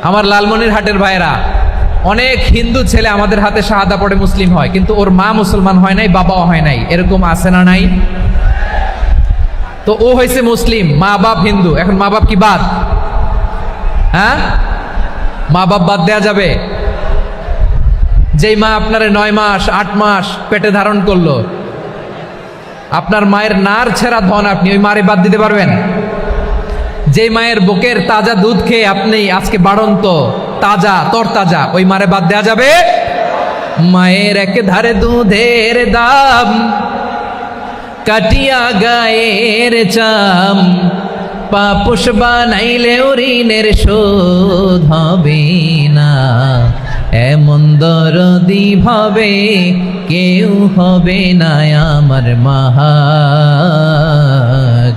আমার লালমনিরহাটের ভাইরা, অনেক হিন্দু ছেলে আমাদের হাতে শাহাদা পড়ে মুসলিম হয়, কিন্তু ওর মা মুসলমান হয় নাই, বাবাও হয় নাই। এরকম আছে না নাই? তো ও হয়েছে মুসলিম, মা বাপ হিন্দু, এখন মা বাপ কি বাদ? হ্যাঁ, মা বাপ বাদ দেয়া যাবে? যেই মা আপনারে 9 মাস 8 মাস পেটে ধারণ করলো, আপনার মায়ের নার ছেঁড়া ধন, আপনি ওই মারে বাদ দিতে পারবেন? যে মায়ের বুকের তাজা দুধ খেয়ে আপনি আজকে বাড়ন্ত তাজা তরতাজা, ওই মারে বাদ দেয়া যাবে? মায়ের এক ধারে দুধের দাম, কাটিয়া গায়ের চাম, পাপুষ বানাইলে ঋণের শোধ হবে না, এমন দরদি ভাবে কেউ হবে না আমার মাহা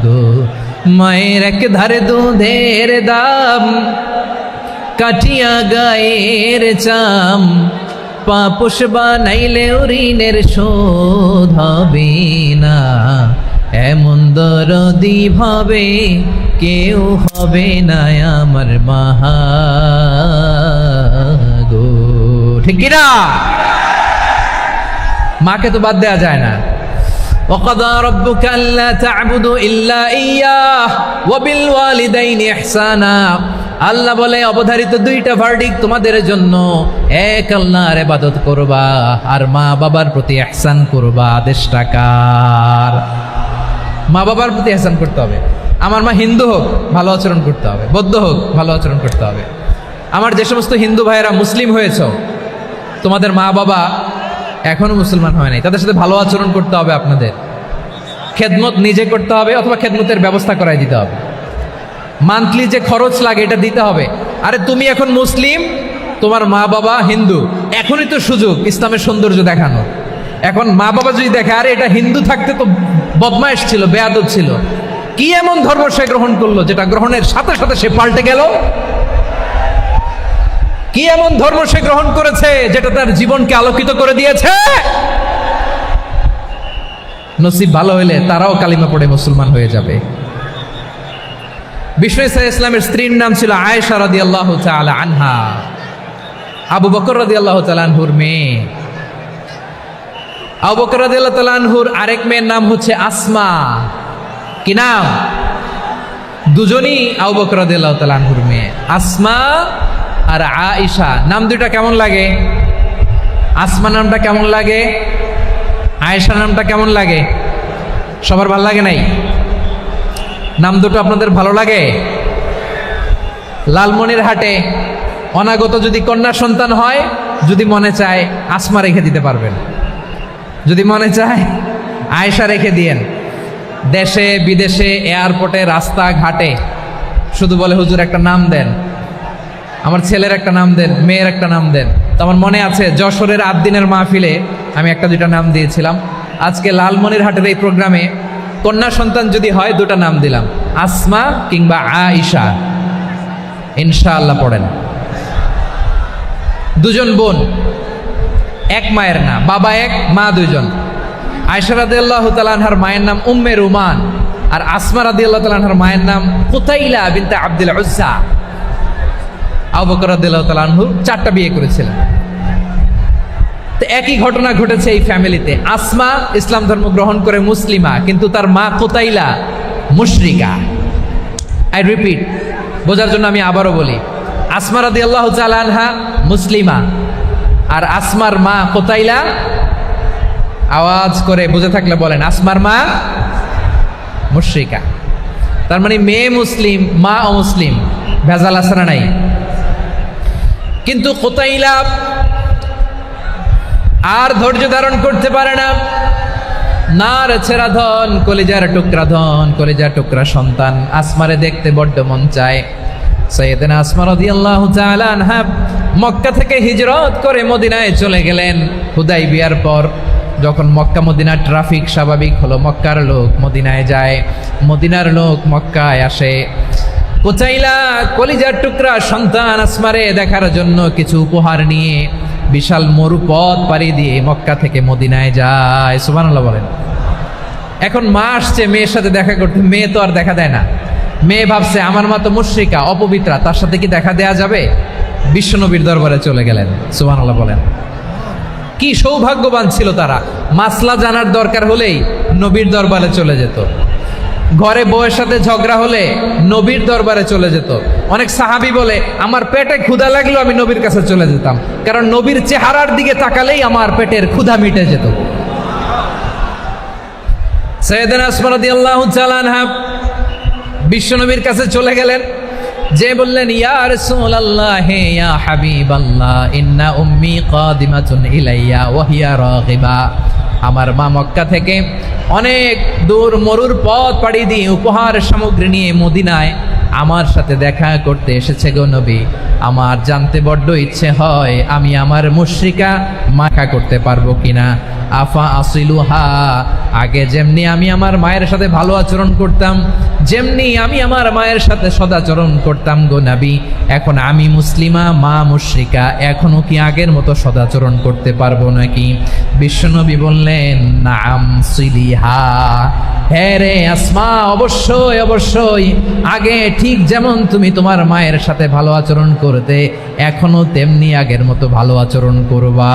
গো। মায়ের এক ধারে দুধের দাম, কাটিয়া গায়ের চাম, পাপুষ বানাইলে ঋণের শোধ হবে না, এমন দরদি ভাবে কেউ হবে না আমার মাহা গো। ঠিক কিনা? মাকে তো বাদ দেওয়া যায় না। وَقَضَى رَبُّكَ أَلَّا تَعْبُدُوا إِلَّا إِيَّاهُ وَبِالْوَالِدَيْنِ إِحْسَانًا। আল্লাহ বলে অবধারিত দুইটা ভার্ডিক্ট তোমাদের জন্য, এক আল্লাহর ইবাদত করবা আর মা বাবার প্রতি ইহসান করবা। আদেশটা কার? মা বাবার প্রতি ইহসান করতে হবে। আমার মা হিন্দু হোক, ভালো আচরণ করতে হবে, বৌদ্ধ হোক, ভালো আচরণ করতে হবে। আমার যে সমস্ত হিন্দু ভাইয়েরা মুসলিম হয়েছ, তোমাদের মা বাবা এখনো মুসলমান হয় নাই, তাদের সাথে ভালো আচরণ করতে হবে। আপনাদের খেদমত নিজে করতে হবে, অথবা খেদমতের ব্যবস্থা করাই দিতে হবে। মান্থলি যে খরচ লাগে এটা দিতে হবে। আরে তুমি এখন মুসলিম, তোমার মা বাবা হিন্দু, এখনই তো সুযোগ ইসলামের সৌন্দর্য দেখানো। এখন মা বাবা যদি দেখে আরে এটা হিন্দু থাকতে তো বদমাইশ ছিল, বেয়াদব ছিল, কি এমন ধর্ম সে গ্রহণ করলো যেটা গ্রহণের সাথে সাথে সে পাল্টে গেল? কি এমন ধর্ম সে গ্রহণ করেছে যেটা তার জীবনকে আলোকিত করে দিয়েছে? নসিব ভালো হইলে তারাও কালিমা পড়ে মুসলমান হয়ে যাবে। বিষ্ণু ইসলামের স্ত্রীর নাম ছিল আয়েশা রাদিয়াল্লাহু তাআলা আনহা, আবু বকর রাদিয়াল্লাহু তাআলা আনহুর মেয়ে। আবু বকর রাদিয়াল্লাহু তাআলা আনহুর আরেক মেয়ের নাম হচ্ছে আসমা। কি নাম? দুজনই আবু বকর রাদিয়াল্লাহু তাআলা আনহুর মেয়ে, আসমা আর আয়েশা। নাম দুইটা কেমন লাগে? আসমা নামটা কেমন লাগে? আয়েশা নামটা কেমন লাগে? সবার ভালো লাগে নাই? নাম দুটো আপনাদের ভালো লাগে? লালমনিরহাটে অনাগত যদি কন্যা সন্তান হয়, যদি মনে চায় আসমা রেখে দিতে পারবেন, যদি মনে চায় আয়েশা রেখে দিয়েন। দেশে বিদেশে এয়ারপোর্টে রাস্তাঘাটে শুধু বলে হুজুর একটা নাম দেন, আমার ছেলের একটা নাম দেন, মেয়ের একটা নাম দেন। তো আমার মনে আছে যশোরের 8 দিনের মাহফিলে আমি একটা দুইটা নাম দিয়েছিলাম। আজকে লালমনিরহাটের এই প্রোগ্রামে কন্যা সন্তান যদি হয়, দুটা নাম দিলাম, আসমা কিংবা আয়েশা। ইনশাআল্লাহ পড়েন। দুজন বোন, এক মায়ের না, বাবা এক মা দুইজন। আয়েশা রাদিয়াল্লাহু তাআলা আনহার মায়ের নাম উম্মে রুমান, আর আসমা রাদিয়াল্লাহু তাআলা আনহার মায়ের নাম কুতাইলা বিনতে আব্দুল উজ্জা। আবু বকর রাদিয়াল্লাহু তাআলা আনহু 4টা বিয়ে করেছিলেন। তো একই ঘটনা ঘটেছে এই ফ্যামিলিতে। আসমা ইসলাম ধর্ম গ্রহণ করে মুসলিমা, কিন্তু তার মা কুতাইলা মুশরিকা। আই রিপিট, বোঝার জন্য আমি আবারও বলি, আসমা রাদিয়াল্লাহু তাআলা আনহা মুসলিমা, আর আসমার মা কুতাইলা, আওয়াজ করে বুঝে থাকলে বলেন, আসমার মা মুশরিকা। তার মানে মেয়ে মুসলিম, মা অমুসলিম। ভেজাল আছে না নাই? কিন্তু কুতাইলা আর ধৈর্য ধারণ করতে পারে না। নার ছেঁড়া ধন, কলিজার টুকরা ধন, কলিজার টুকরা সন্তান আসমারে দেখতে বড্ড মন চায়। সাইয়েদনা আসমা রাদিয়াল্লাহু তাআলা আনহা মক্কা থেকে হিজরত করে মদিনায় চলে গেলেন। হুদাইবিয়ার পর যখন মক্কা মদিনার ট্রাফিক স্বাভাবিক হলো, মক্কার লোক মদিনায় যায়, মদিনার লোক মক্কায় আসে। কুতাইলা কলিজার টুকরা সন্তান আসমারে দেখার জন্য কিছু উপহার নিয়ে বিশাল মরুপথ পাড়ি দিয়ে মক্কা থেকে মদিনায় যায়। সুবহানাল্লাহ বলেন। এখন মা আসছে মেয়ের সাথে দেখা করতে, মেয়ে তো আর দেখা দেয় না। মেয়ে ভাবছে আমার মা তো মুশরিকা, অপবিত্রা, তার সাথে কি দেখা দেয়া যাবে? বিশ্বনবীর দরবারে চলে গেলেন। সুবহানাল্লাহ বলেন। কি সৌভাগ্যবান ছিল তারা, মাসলা জানার দরকার হলেই নবীর দরবারে চলে যেত, ঘরে বউয়ের সাথে ঝগড়া হলে নবীর দরবারে চলে যেত। অনেক সাহাবী বলে আমার পেটে ক্ষুধা লাগলো আমি নবীর কাছে চলে যেতাম, কারণ নবীর চেহারার দিকে তাকালেই আমার পেটের ক্ষুধা মিটে যেত। সাইয়েদনা উসমান রাদিয়াল্লাহু তাআলা আনহু বিশ্বনবীর কাছে চলে গেলেন, যে বললেন ইয়া রাসূলুল্লাহ ইয়া হাবিবাল্লাহ ইন্না উম্মি কাদিমাতুন ইলাইয়া ওয়া হিয়া রাগিবা। আমার মা মক্কা থেকে অনেক দূর মরুর পথ পাড়ি দিয়ে উপহার সামগ্রী নিয়ে মদিনায় আমার সাথে দেখা করতে এসেছে গো নবী। আমার জানতে বড্ড ইচ্ছে হয় আমি আমার মুশরিকা মাখা করতে পারবো কিনা। আফা আসিলুহা, আগে যেমনি আমি আমার মায়ের সাথে ভালো আচরণ করতাম, যেমনি আমি আমার মায়ের সাথে সদাচরণ করতাম গো নবী, এখন আমি মুসলিমা মা মুশরিকা, এখনো কি আগের মতো সদাচরণ করতে পারবো নাকি? বিশ্বনবী বললেন নাম সিলিহা, হ্যাঁ রে আসমা, অবশ্যই অবশ্যই, আগে ঠিক যেমন তুমি তোমার মায়ের সাথে ভালো আচরণ করতে এখনো তেমনি আগের মতো ভালো আচরণ করবা।